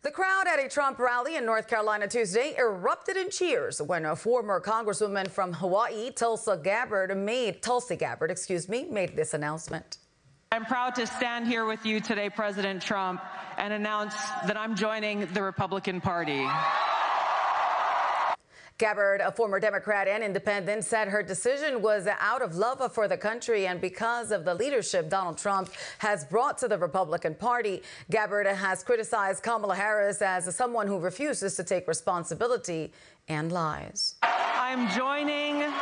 The crowd at a Trump rally in North Carolina Tuesday erupted in cheers when a former Congresswoman from Hawaii, Tulsi Gabbard, made this announcement. I'm proud to stand here with you today, President Trump, and announce that I'm joining the Republican Party. Gabbard, a former Democrat and independent, said her decision was out of love for the country and because of the leadership Donald Trump has brought to the Republican Party. Gabbard has criticized Kamala Harris as someone who refuses to take responsibility and lies. I'm joining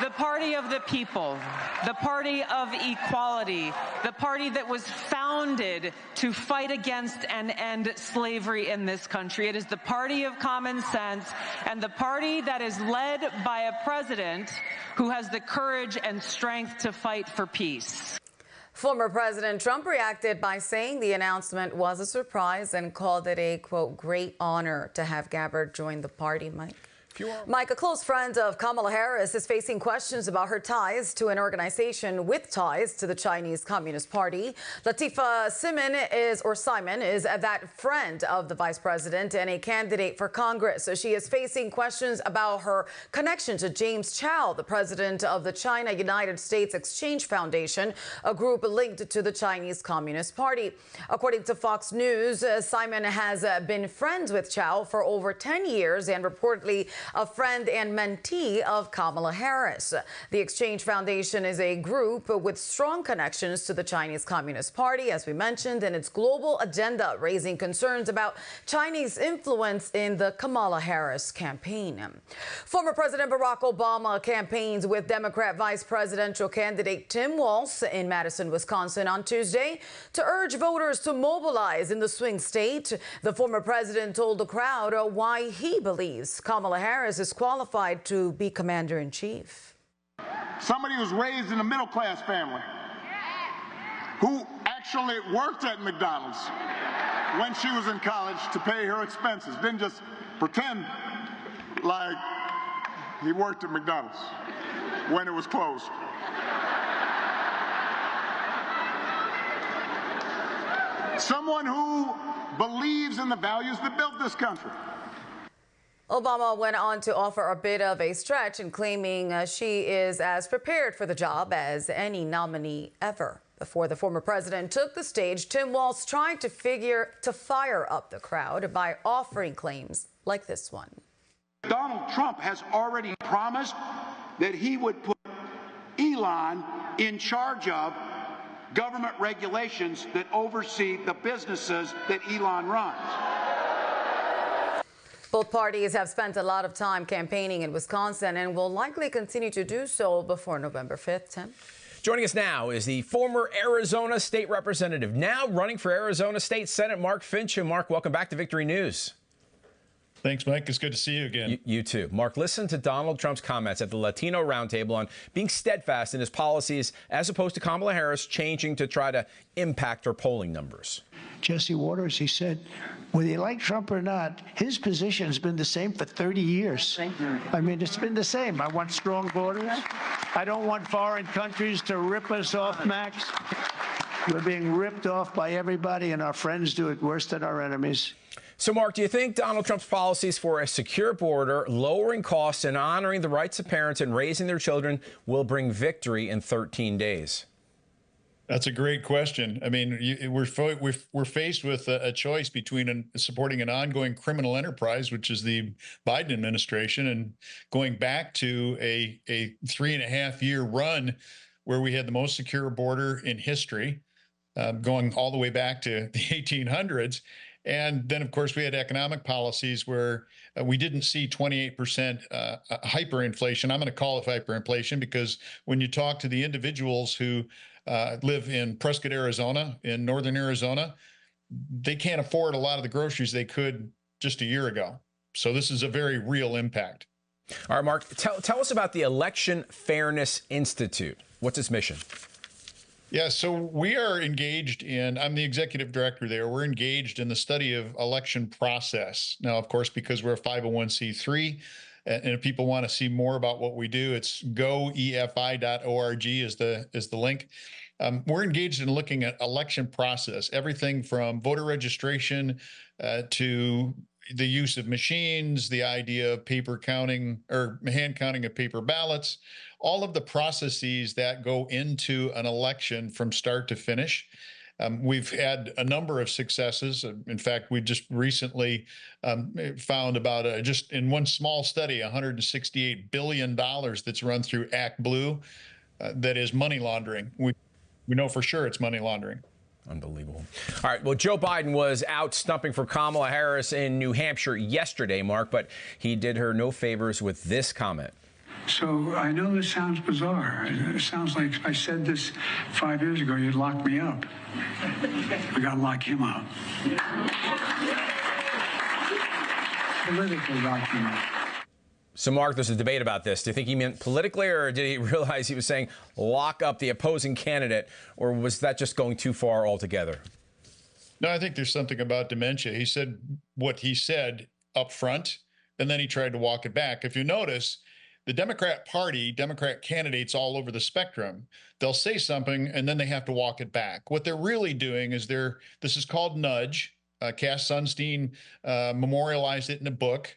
the party of the people, the party of equality, the party that was founded to fight against and end slavery in this country. It is the party of common sense and the party that is led by a president who has the courage and strength to fight for peace. Former President Trump reacted by saying the announcement was a surprise and called it a, quote, great honor to have Gabbard join the party. Mike, a close friend of Kamala Harris is facing questions about her ties to an organization with ties to the Chinese Communist Party. Latifah Simon is that friend of the vice president and a candidate for Congress. So she is facing questions about her connection to James Chow, the president of the China United States Exchange Foundation, a group linked to the Chinese Communist Party. According to Fox News, Simon has been friends with Chow for over 10 years and reportedly a friend and mentee of Kamala Harris. The Exchange Foundation is a group with strong connections to the Chinese Communist Party, as we mentioned, and its global agenda, raising concerns about Chinese influence in the Kamala Harris campaign. Former President Barack Obama campaigns with Democrat vice presidential candidate Tim Walz in Madison, Wisconsin on Tuesday to urge voters to mobilize in the swing state. The former president told the crowd why he believes Kamala Harris is qualified to be commander-in-chief. Somebody who was raised in a middle-class family, who actually worked at McDonald's when she was in college to pay her expenses, didn't just pretend like he worked at McDonald's when it was closed. Someone who believes in the values that built this country. Obama went on to offer a bit of a stretch in claiming she is as prepared for the job as any nominee ever. Before the former president took the stage, Tim Walz tried to fire up the crowd by offering claims like this one. Donald Trump has already promised that he would put Elon in charge of government regulations that oversee the businesses that Elon runs. Both parties have spent a lot of time campaigning in Wisconsin and will likely continue to do so before November 5th. Tim? Joining us now is the former Arizona state representative, now running for Arizona State Senate, Mark Finchem. Mark, welcome back to Victory News. Thanks, Mike. It's good to see you again. You too. Mark, listen to Donald Trump's comments at the Latino Roundtable on being steadfast in his policies as opposed to Kamala Harris changing to try to impact her polling numbers. Jesse Waters, he said, whether you like Trump or not, his position has been the same for 30 years. I mean, it's been the same. I want strong borders. I don't want foreign countries to rip us off, Max. We're being ripped off by everybody, and our friends do it worse than our enemies. So, Mark, do you think Donald Trump's policies for a secure border, lowering costs and honoring the rights of parents and raising their children will bring victory in 13 days? That's a great question. I mean, we're faced with a choice between supporting an ongoing criminal enterprise, which is the Biden administration, and going back to a 3.5-year run where we had the most secure border in history, going all the way back to the 1800s. And then, of course, we had economic policies where we didn't see 28% hyperinflation. I'm going to call it hyperinflation because when you talk to the individuals who live in Prescott, Arizona, in northern Arizona, they can't afford a lot of the groceries they could just a year ago. So this is a very real impact. All right, Mark, tell us about the Election Fairness Institute. What's its mission? Yeah, so we are engaged in, I'm the executive director there, we're engaged in the study of election process. Now, of course, because we're a 501c3, and if people want to see more about what we do, it's goefi.org is the link. We're engaged in looking at election process, everything from voter registration to the use of machines, the idea of paper counting or hand counting of paper ballots, all of the processes that go into an election from start to finish. We've had a number of successes. In fact, we just recently found about just in one small study, $168 billion that's run through ActBlue that is money laundering. We know for sure it's money laundering. Unbelievable. All right. Well, Joe Biden was out stumping for Kamala Harris in New Hampshire yesterday, Mark, but he did her no favors with this comment. So I know this sounds bizarre. It sounds like if I said this 5 years ago, you'd lock me up. We got to lock him up. Politically lock him up. So, Mark, there's a debate about this. Do you think he meant politically, or did he realize he was saying lock up the opposing candidate, or was that just going too far altogether? No, I think there's something about dementia. He said what he said up front, and then he tried to walk it back. If you notice, the Democrat Party, Democrat candidates all over the spectrum, they'll say something, and then they have to walk it back. What they're really doing is this is called nudge. Cass Sunstein memorialized it in a book.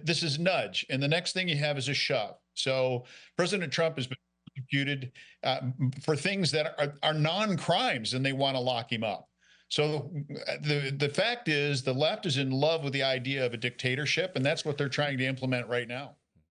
This is nudge, and the next thing you have is a shove. So President Trump has been prosecuted for things that are non-crimes, and they want to lock him up. So the fact is the left is in love with the idea of a dictatorship, and that's what they're trying to implement right now.